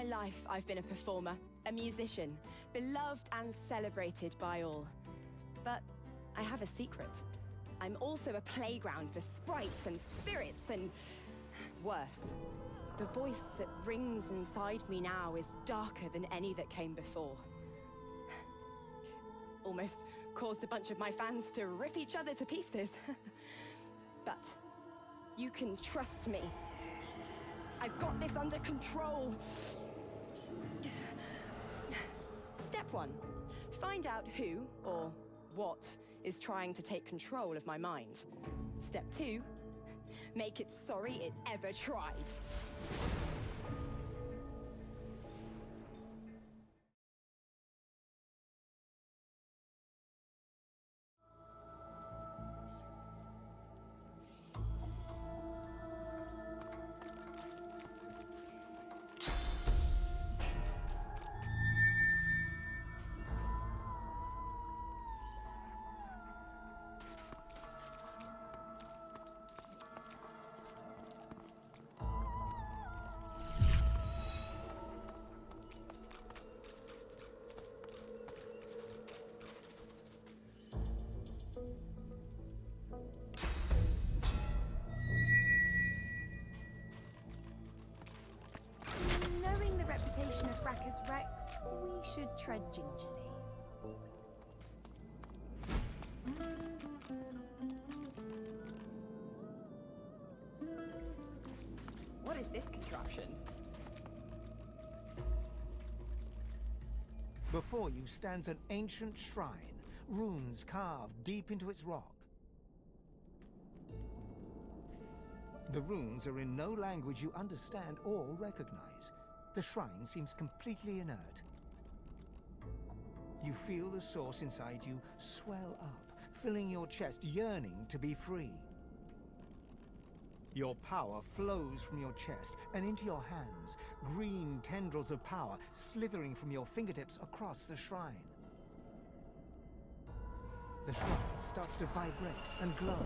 life, I've been a performer, a musician, beloved and celebrated by all. But I have a secret. I'm also a playground for sprites and spirits and worse. The voice that rings inside me now is darker than any that came before. Almost caused a bunch of my fans to rip each other to pieces. But you can trust me. I've got this under control. Step 1. Find out who or what is trying to take control of my mind. Step 2. Make it sorry it ever tried. Knowing the reputation of Braccus Rex, we should tread gingerly. What is this contraption? Before you stands an ancient shrine, runes carved deep into its rock. The runes are in no language you understand or recognize. The shrine seems completely inert. You feel the source inside you swell up, filling your chest, yearning to be free. Your power flows from your chest and into your hands, green tendrils of power slithering from your fingertips across the shrine. The shrine starts to vibrate and glow,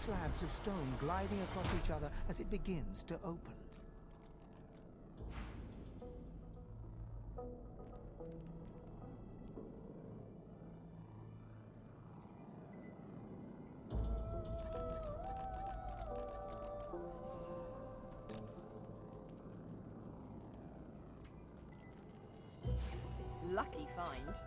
slabs of stone gliding across each other as it begins to open. Lucky find.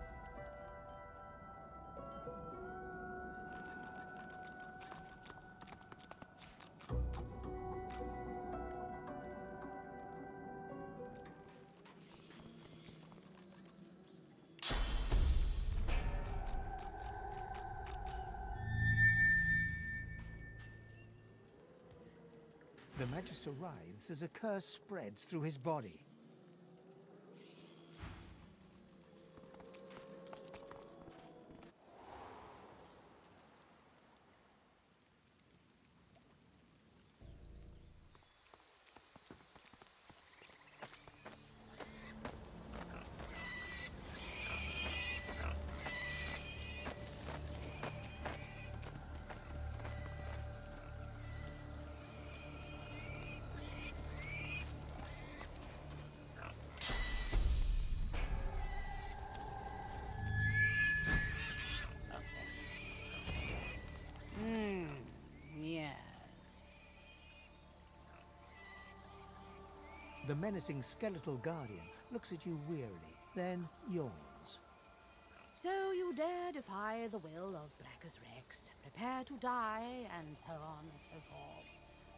The Magister writhes as a curse spreads through his body. Yes. The menacing skeletal guardian looks at you wearily, then yawns. So you dare defy the will of Braccus Rex, prepare to die, and so on and so forth.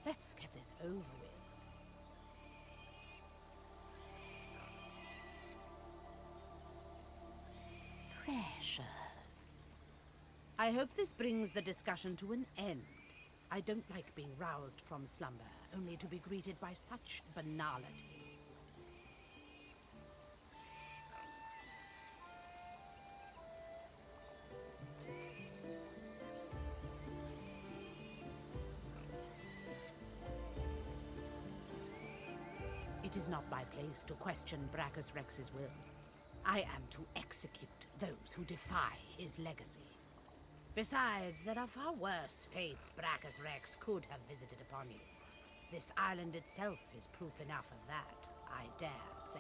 Let's get this over with. Precious. I hope this brings the discussion to an end. I don't like being roused from slumber, only to be greeted by such banality. It is not my place to question Braccus Rex's will. I am to execute those who defy his legacy. Besides, there are far worse fates Braccus Rex could have visited upon you. This island itself is proof enough of that, I dare say.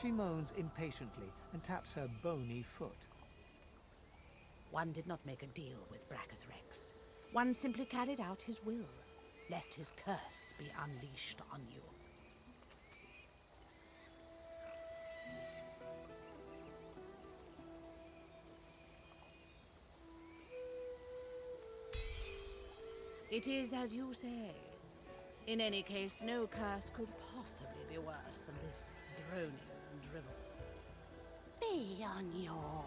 She moans impatiently and taps her bony foot. One did not make a deal with Braccus Rex. One simply carried out his will, lest his curse be unleashed on you. It is as you say. In any case, no curse could possibly be worse than this droning drivel. Be on your...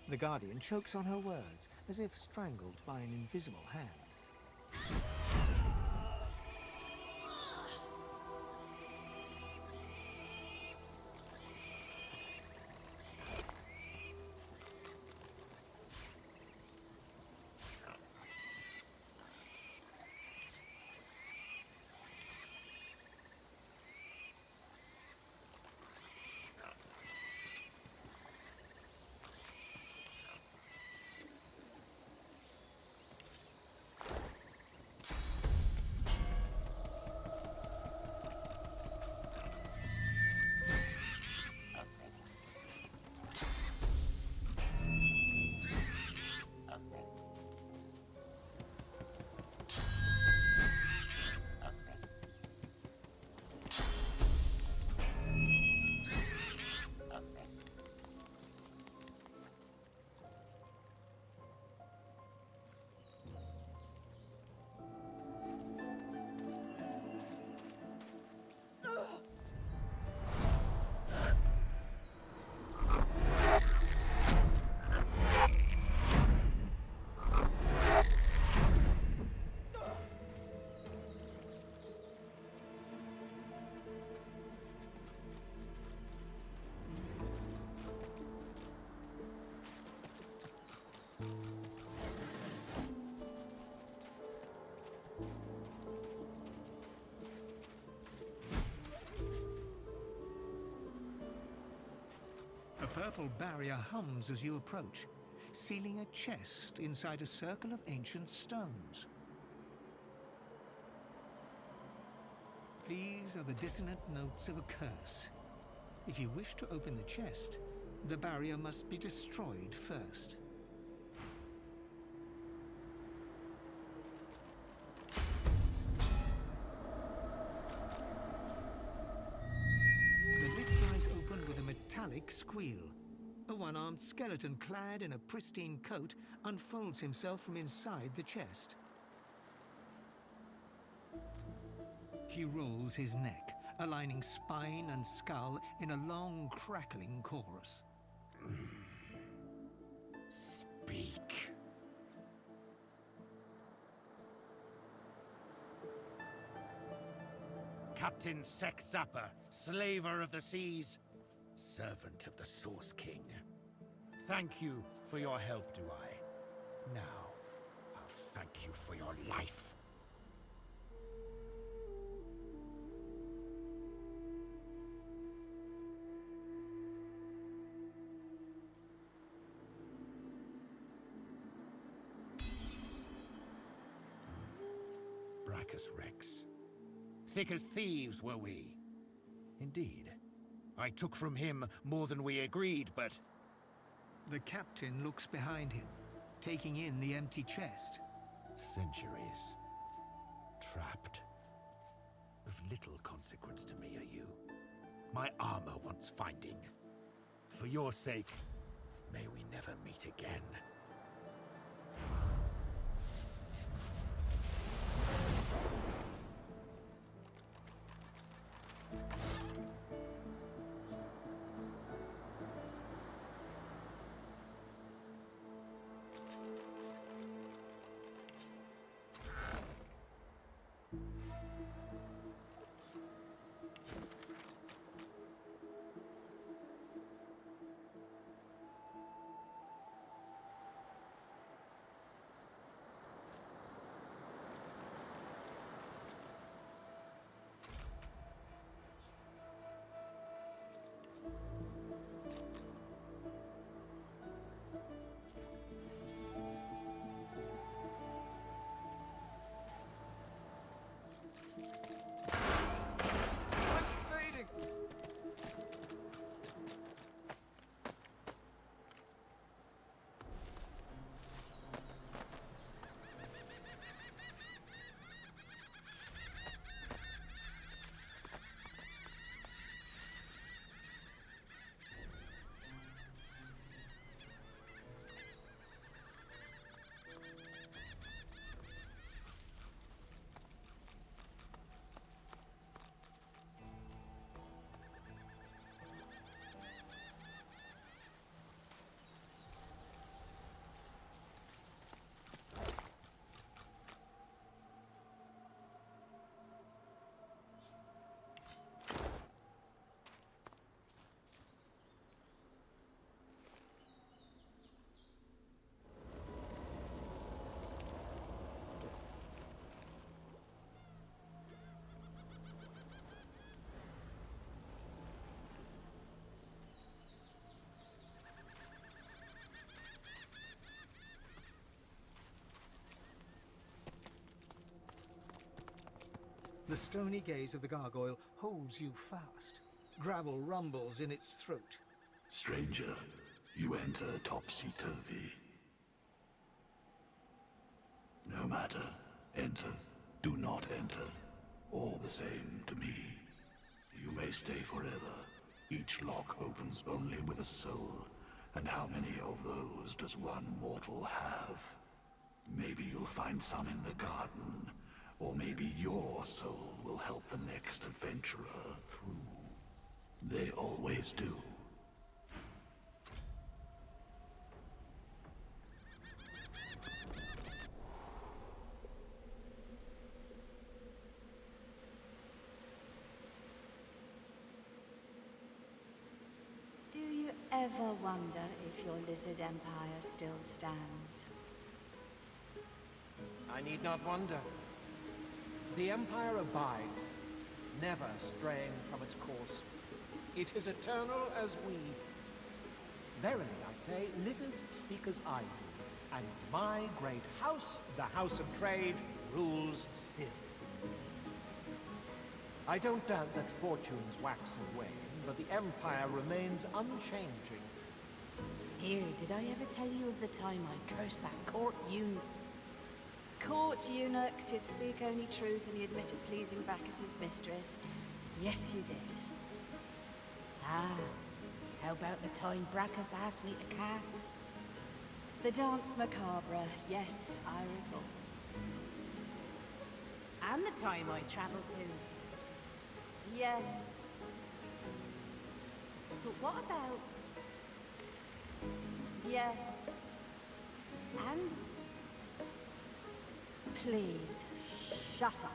The Guardian chokes on her words, as if strangled by an invisible hand. A purple barrier hums as you approach, sealing a chest inside a circle of ancient stones. These are the dissonant notes of a curse. If you wish to open the chest, the barrier must be destroyed first. The lid flies open with a metallic squeal. A one-armed skeleton clad in a pristine coat unfolds himself from inside the chest. He rolls his neck, aligning spine and skull in a long, crackling chorus. Speak. Captain Sex Zapper, slaver of the seas, servant of the Source King. Thank you for your help, do I? Now, I'll thank you for your life. Braccus Rex. Thick as thieves were we. Indeed. I took from him more than we agreed, but... The captain looks behind him, taking in the empty chest. Centuries. Trapped. Of little consequence to me are you. My armor wants finding. For your sake, may we never meet again. The stony gaze of the gargoyle holds you fast. Gravel rumbles in its throat. Stranger, you enter topsy-turvy. No matter, enter, do not enter. All the same to me. You may stay forever. Each lock opens only with a soul. And how many of those does one mortal have? Maybe you'll find some in the garden. Or maybe your soul will help the next adventurer through. They always do. Do you ever wonder if your lizard empire still stands? I need not wonder. The Empire abides, never straying from its course. It is eternal as we. Verily, I say, lizards speak as I do, and my great house, the House of Trade, rules still. I don't doubt that fortunes wax and wane, but the Empire remains unchanging. Here, did I ever tell you of the time I cursed that court eunuch? Court eunuch to speak only truth, and he admitted pleasing Braccus's mistress. Yes, you did. Ah, how about the time Braccus asked me to cast? The dance macabre. Yes, I recall. And the time I travelled to. Yes. But what about... Yes. And... Please, shut up.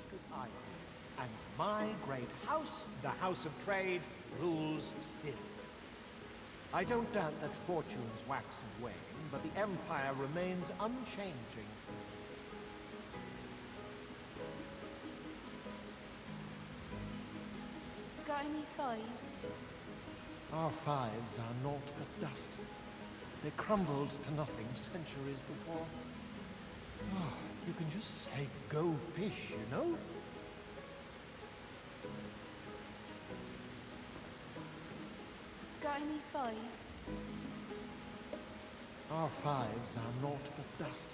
Because I do. And my great house, the House of Trade, rules still. I don't doubt that fortunes wax and wane, but the Empire remains unchanging. Got any fives? Our fives are naught but dust. They crumbled to nothing centuries before. Oh, you can just say go fish, you know? Got any fives? Our fives are naught but dust.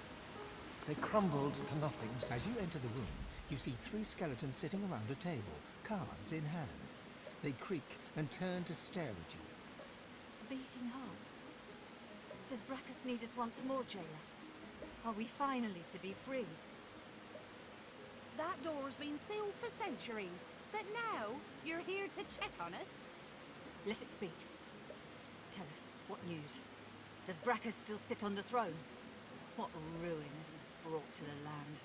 They crumbled to nothing. As you enter the room, you see 3 skeletons sitting around a table, cards in hand. They creak and turn to stare at you. The beating heart. Does Braccus need us once more, jailer? Are we finally to be freed? That door's been sealed for centuries, but now you're here to check on us? Let it speak. Tell us, what news? Does Braccus still sit on the throne? What ruin has he brought to the land?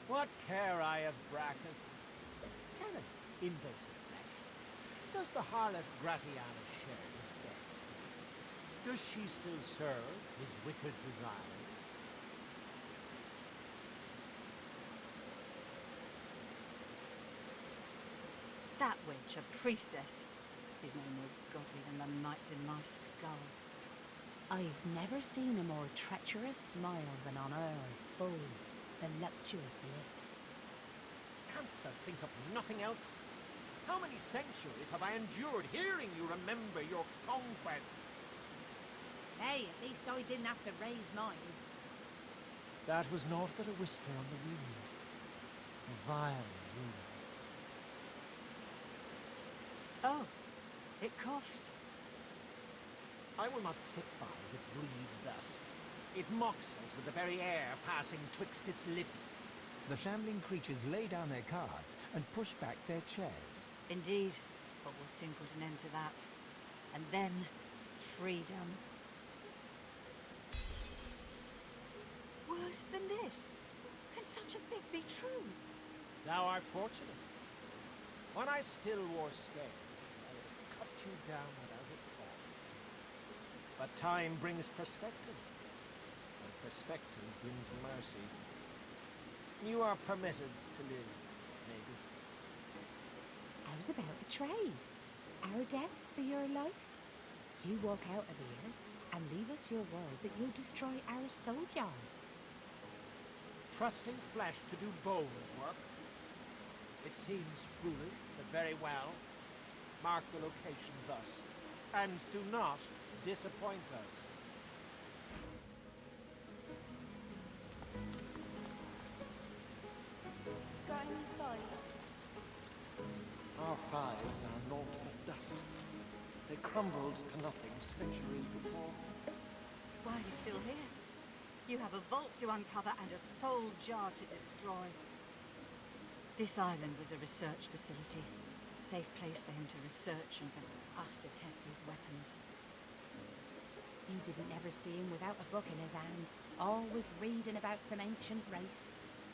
What care I of Braccus? Tell us, invasive flesh. Does the harlot Gratiana share his best? Does she still serve his wicked desires? That witch, a priestess, is no more godly than the knights in my skull. I've never seen a more treacherous smile than on her full, voluptuous lips. Canst thou think of nothing else? How many centuries have I endured hearing you remember your conquests? Hey, at least I didn't have to raise mine. That was naught but a whisper on the wind. A vile rumor. Oh, it coughs. I will not sit by as it breathes thus. It mocks us with the very air passing twixt its lips. The shambling creatures lay down their cards and push back their chairs. Indeed, but we'll soon put an end to that. And then, freedom. Worse than this? Can such a thing be true? Thou art fortunate. When I still wore scales, I would have cut you down without a thought. But time brings perspective, and perspective brings mercy. You are permitted to live, Magus. How's about the trade? Our deaths for your life? You walk out of here and leave us your word that you'll destroy our soldiers. Trusting flesh to do bones work? It seems foolish, but very well. Mark the location thus, and do not disappoint us. Got any fives? Our fives are naught but dust. They crumbled to nothing centuries before. Why are you still here? You have a vault to uncover and a soul jar to destroy. This island was a research facility. A safe place for him to research and for us to test his weapons. You didn't ever see him without a book in his hand, always reading about some ancient race.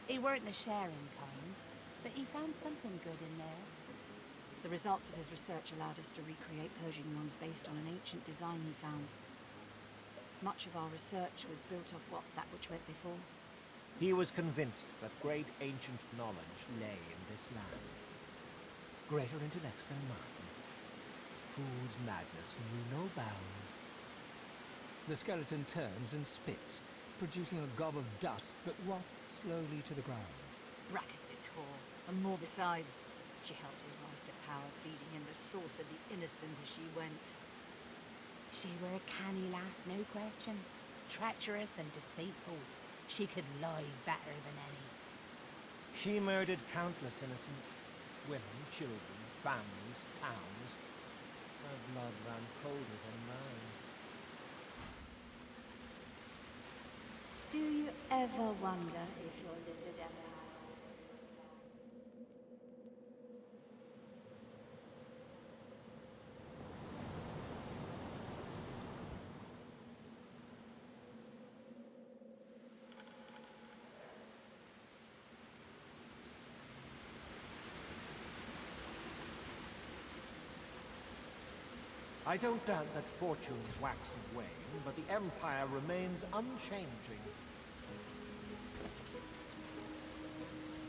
He weren't the sharing kind, but he found something good in there. The results of his research allowed us to recreate Persian ones based on an ancient design he found. Much of our research was built off that which went before. He was convinced that great ancient knowledge lay in this land. Greater intellects than mine. Fool's madness knew no bounds. The skeleton turns and spits, producing a gob of dust that wafts slowly to the ground. Braccus's whore, and more besides. She helped his rise to power, feeding him the source of the innocent as she went. She were a canny lass, no question. Treacherous and deceitful. She could lie better than any. She murdered countless innocents. Women, children, families, towns. Her blood ran colder than mine. Do you ever wonder if your lizard empire... I don't doubt that fortunes wax and wane, but the Empire remains unchanging.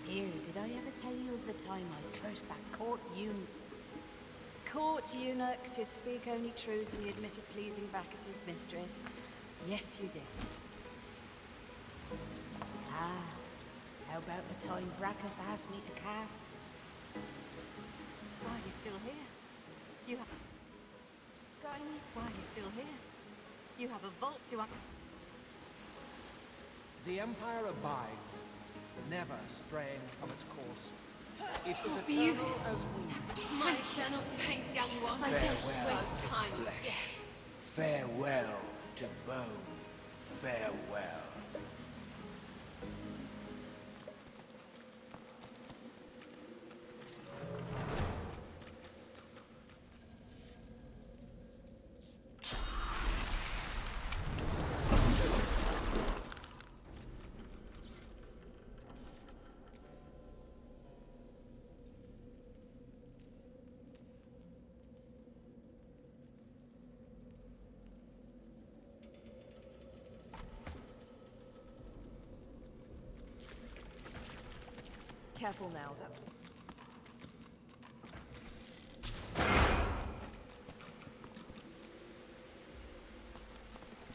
Here, did I ever tell you of the time I cursed that court Court eunuch to speak only truth and he admitted pleasing Braccus's mistress. Yes, you did. Ah, how about the time Braccus asked me to cast? Why are you still here? You have... Got any? Why are you still here? You have a vault to... The Empire abides, never straying from its course. It is eternal Beautiful. as we. My eternal thanks, young one. Farewell to Time of flesh. death. Farewell to bone. Farewell. Careful now,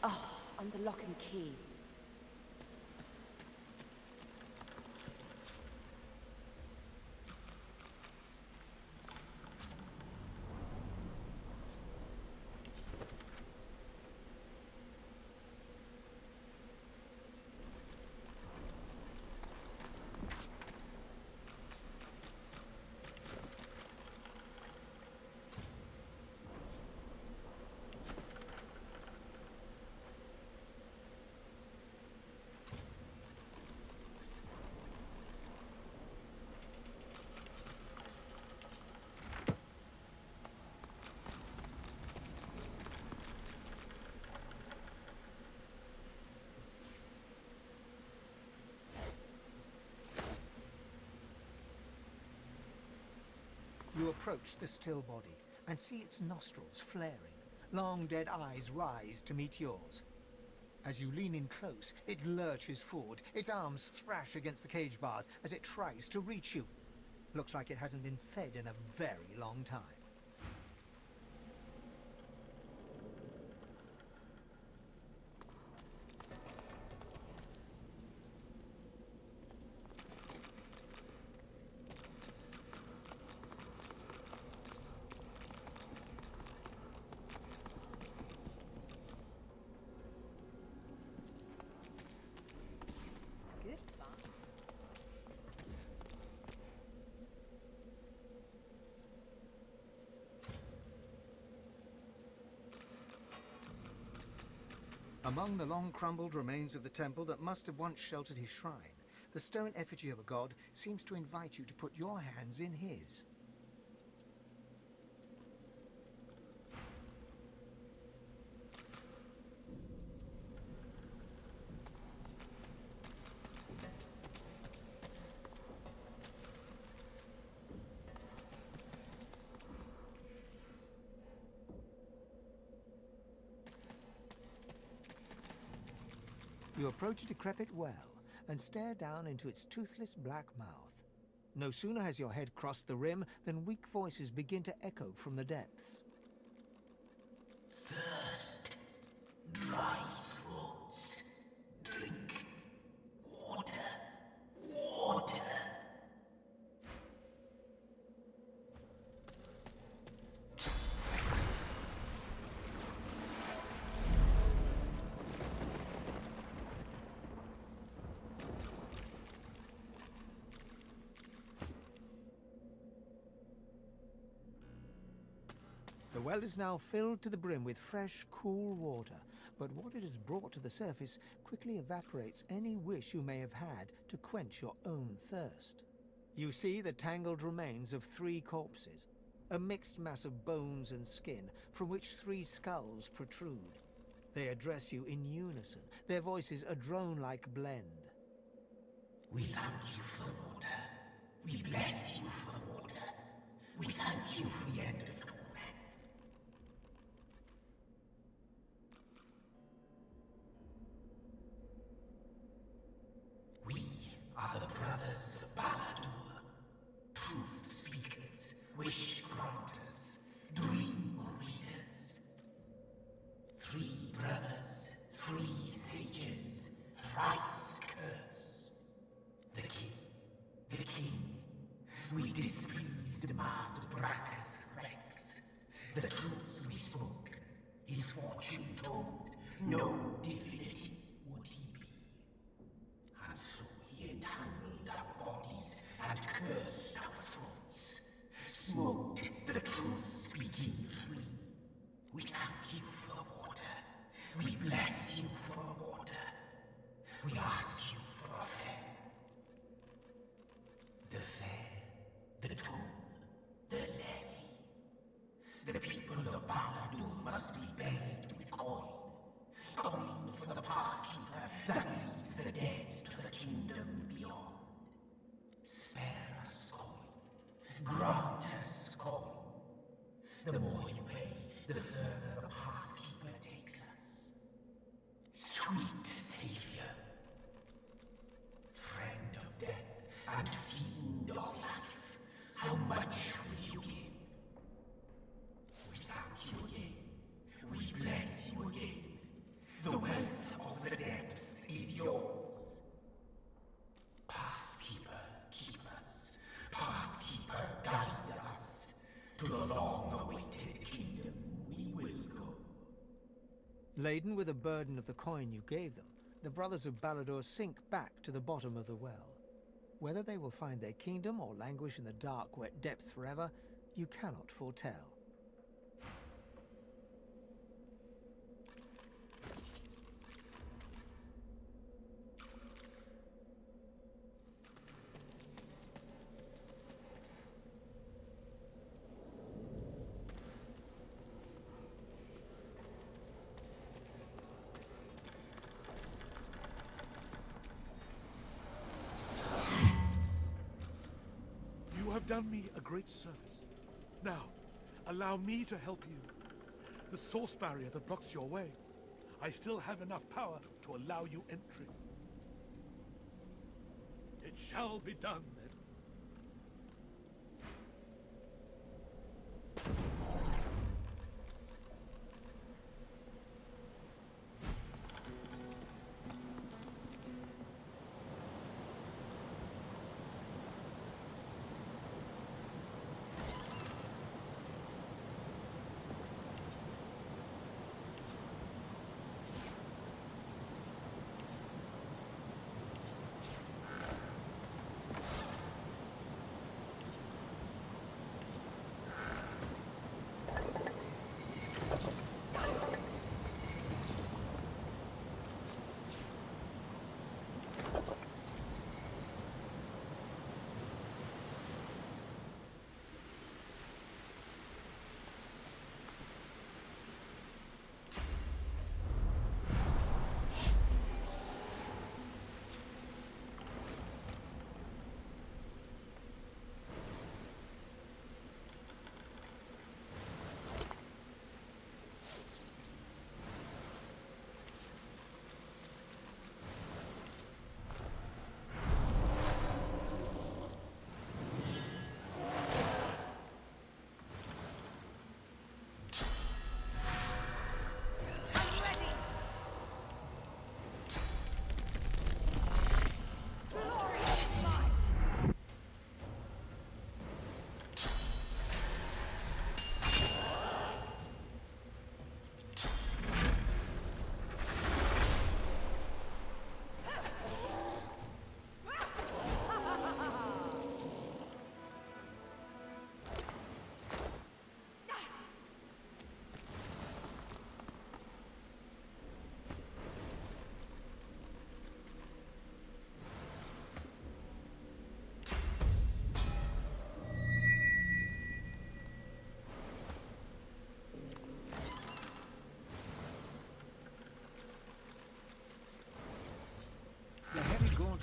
Oh, under lock and key. You approach the still body and see its nostrils flaring. Long dead eyes rise to meet yours. As you lean in close, it lurches forward. Its arms thrash against the cage bars as it tries to reach you. Looks like it hasn't been fed in a very long time. Among the long crumbled remains of the temple that must have once sheltered his shrine, the stone effigy of a god seems to invite you to put your hands in his. You approach a decrepit well and stare down into its toothless black mouth. No sooner has your head crossed the rim than weak voices begin to echo from the depths. Thirst, dry throats, drink, water, water. The well is now filled to the brim with fresh, cool water, but what it has brought to the surface quickly evaporates any wish you may have had to quench your own thirst. You see the tangled remains of 3 corpses, a mixed mass of bones and skin from which 3 skulls protrude. They address you in unison, their voices a drone-like blend. We thank you for the water. We bless you for the water. We thank you for the end of torment. We are the brothers of Baladur, truth speakers, wish granters, dream readers. 3 brothers, 3 sages, thrice cursed. The king, we displeased mad Braccus Rex. The truth we spoke, his fortune told, no divinity would he be. And so he entangled our bodies and cursed our throats, smoked the truth-speaking 3. We thank you for the water. We bless you for the water. We ask you for a fare. The fare, the toll, the levy. The people of Baladur must be buried with coin. Coin for the pathkeeper that leads the dead to the kingdom beyond. Spare us coin. Grant us coin. The more you pay, the further the pathkeeper takes us. Sweet savior, friend of death and fiend of life, how much will you give? We thank you again. We bless you again. The wealth of the depths is yours. Pathkeeper, keep us. Pathkeeper, guide us. To the long-awaited kingdom we will go. Laden with the burden of the coin you gave them, the brothers of Baladur sink back to the bottom of the well. Whether they will find their kingdom or languish in the dark, wet depths forever, you cannot foretell. You have done me a great service. Now, allow me to help you. The source barrier that blocks your way. I still have enough power to allow you entry. It shall be done, then.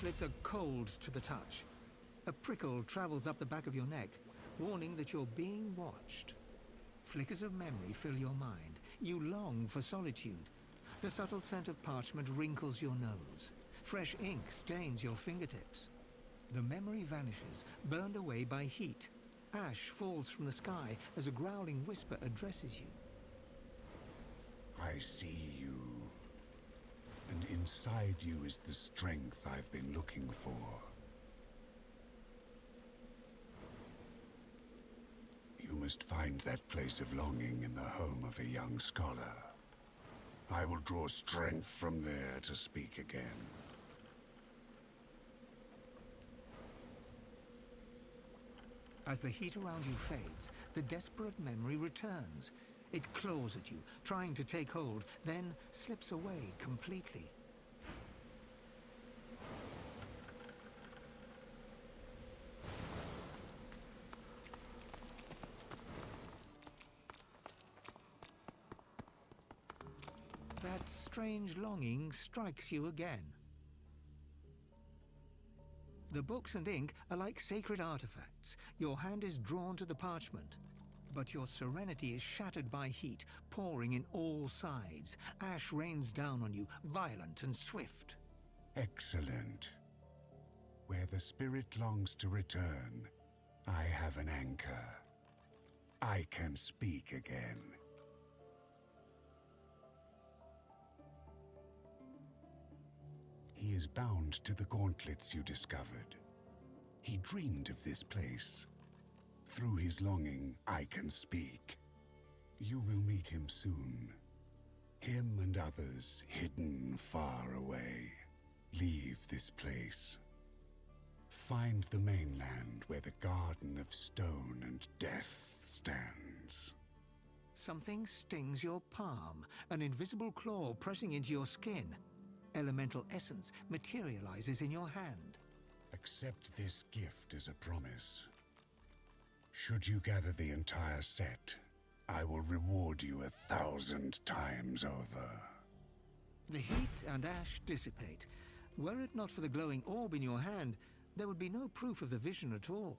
gauntlets are cold to the touch. A prickle travels up the back of your neck, warning that you're being watched. Flickers of memory fill your mind. You long for solitude. The subtle scent of parchment wrinkles your nose. Fresh ink stains your fingertips. The memory vanishes, burned away by heat. Ash falls from the sky as a growling whisper addresses you. I see you. And inside you is the strength I've been looking for. You must find that place of longing in the home of a young scholar. I will draw strength from there to speak again. As the heat around you fades, the desperate memory returns. It claws at you, trying to take hold, then slips away completely. That strange longing strikes you again. The books and ink are like sacred artifacts. Your hand is drawn to the parchment. But your serenity is shattered by heat, pouring in all sides. Ash rains down on you, violent and swift. Excellent. Where the spirit longs to return, I have an anchor. I can speak again. He is bound to the gauntlets you discovered. He dreamed of this place. Through his longing, I can speak. You will meet him soon. Him and others hidden far away. Leave this place. Find the mainland where the garden of stone and death stands. Something stings your palm, an invisible claw pressing into your skin. Elemental essence materializes in your hand. Accept this gift as a promise. Should you gather the entire set, I will reward you 1,000 times over. The heat and ash dissipate. Were it not for the glowing orb in your hand, there would be no proof of the vision at all.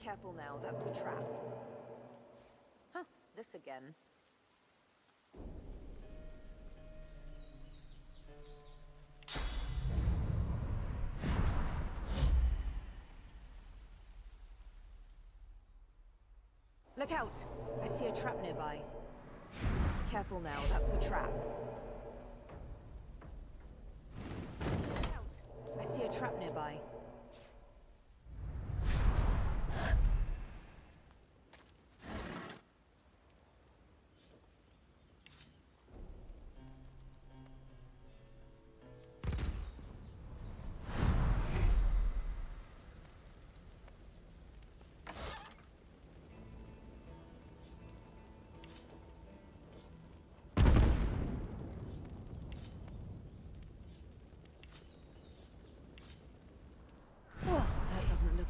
Careful now, that's a trap. Huh, this again. Look out! I see a trap nearby. Careful now, that's a trap. Look out! I see a trap nearby.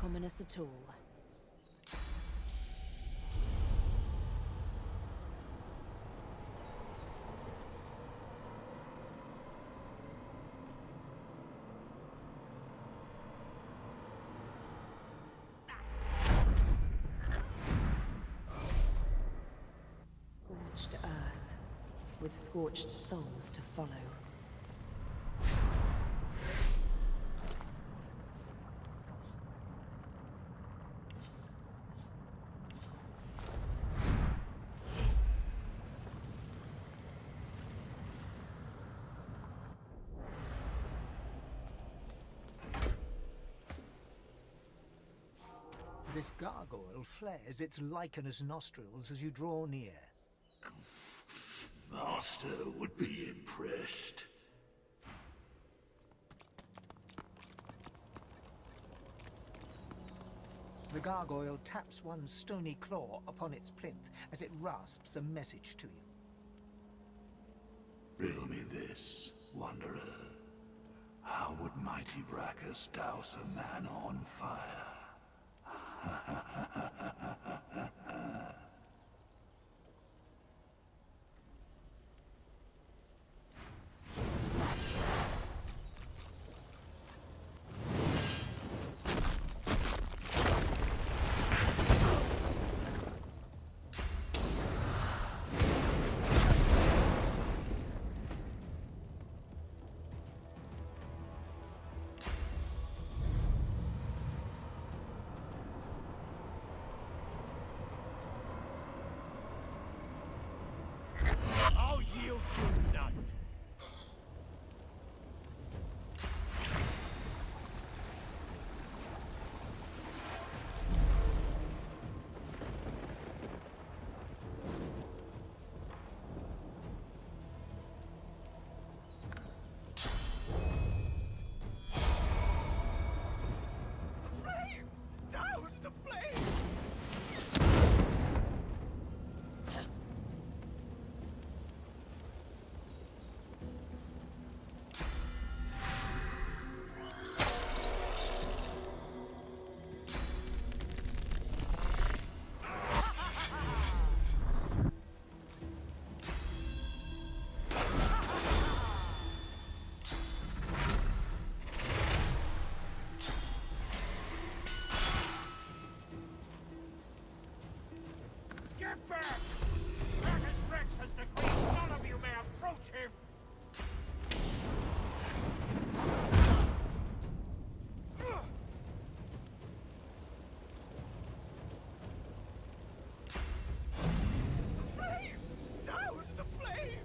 Ominous at all. Scorched earth, with scorched souls to follow. This gargoyle flares its lichenous nostrils as you draw near. Master would be impressed. The gargoyle taps one stony claw upon its plinth as it rasps a message to you. Riddle me this, wanderer. How would mighty Braccus douse a man on fire? I'll yield to none. Get back! Braccus Rex has decreed none of you may approach him! The flames! Douse the flames!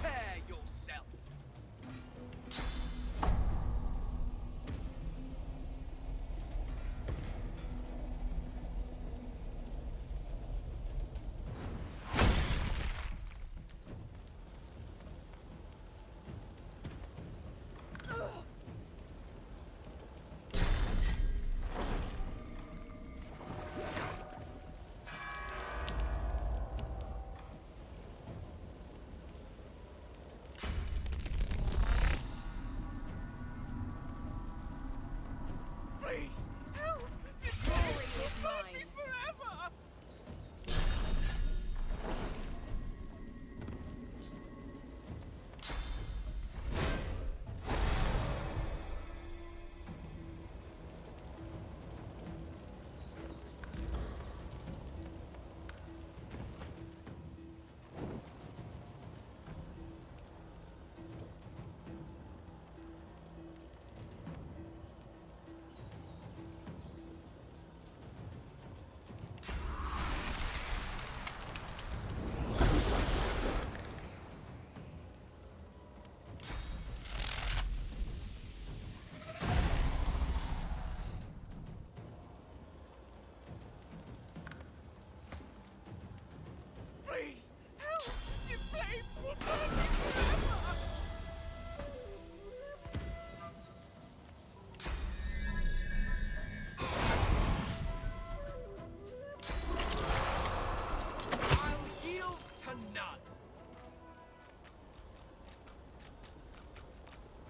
Prepare yourself. Please, help! This Glory flames is will burn me mine. forever! Please, help! The flames will burn me forever! I'll yield to none.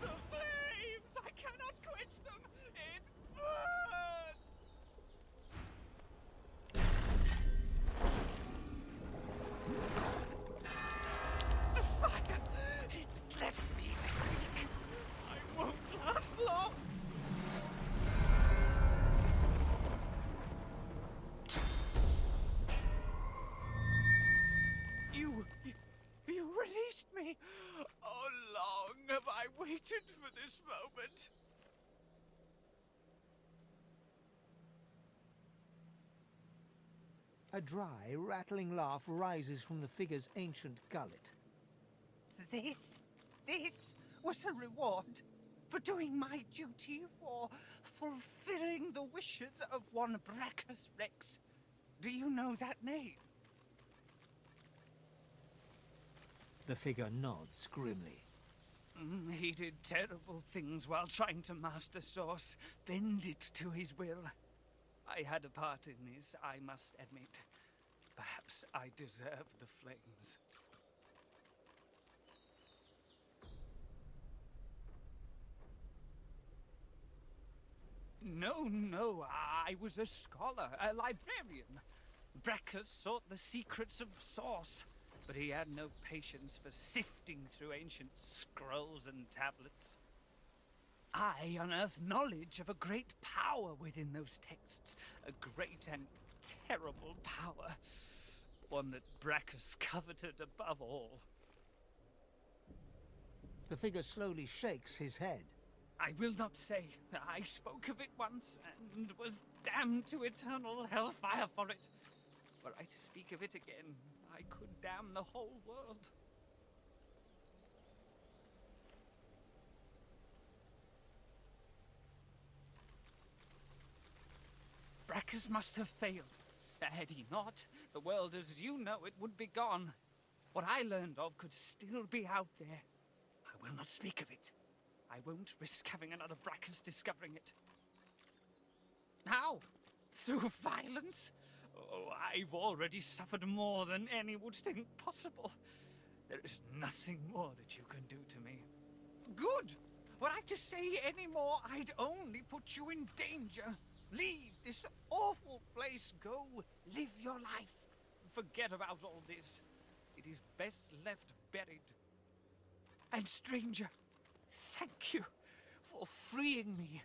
The flames! I cannot quench them! It burns! The fire! It's left me weak! I won't last long! You released me! How long have I waited for this moment? A dry, rattling laugh rises from the figure's ancient gullet. This was a reward for doing my duty, for fulfilling the wishes of one Braccus Rex. Do you know that name? The figure nods grimly. He did terrible things while trying to master Source, bend it to his will. I had a part in this, I must admit. Perhaps I deserve the flames. No, I was a scholar, a librarian. Braccus sought the secrets of Source, but he had no patience for sifting through ancient scrolls and tablets. I unearthed knowledge of a great power within those texts, a great and terrible power, one that Braccus coveted above all. The figure slowly shakes his head. I will not say. I spoke of it once, and was damned to eternal hellfire for it. Were I to speak of it again, I could damn the whole world. Braccus must have failed. Had he not, the world as you know it would be gone. What I learned of could still be out there. I will not speak of it. I won't risk having another Braccus discovering it. How? Through violence? Oh, I've already suffered more than any would think possible. There is nothing more that you can do to me. Good! Were I to say any more, I'd only put you in danger. Leave this awful place. Go live your life. Forget about all this. It is best left buried. And stranger, thank you for freeing me.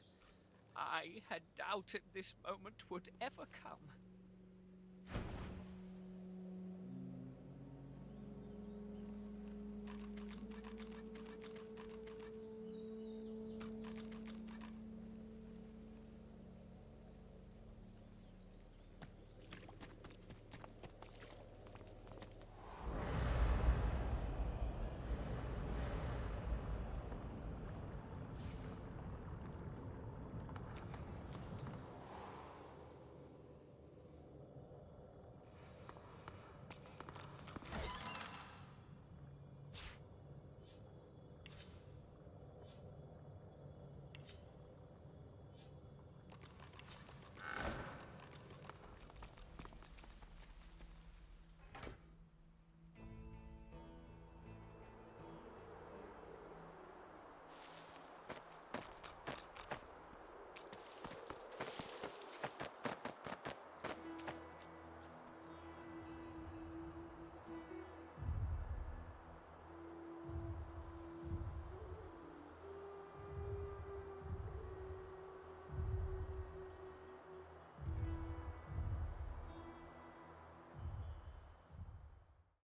I had doubted this moment would ever come.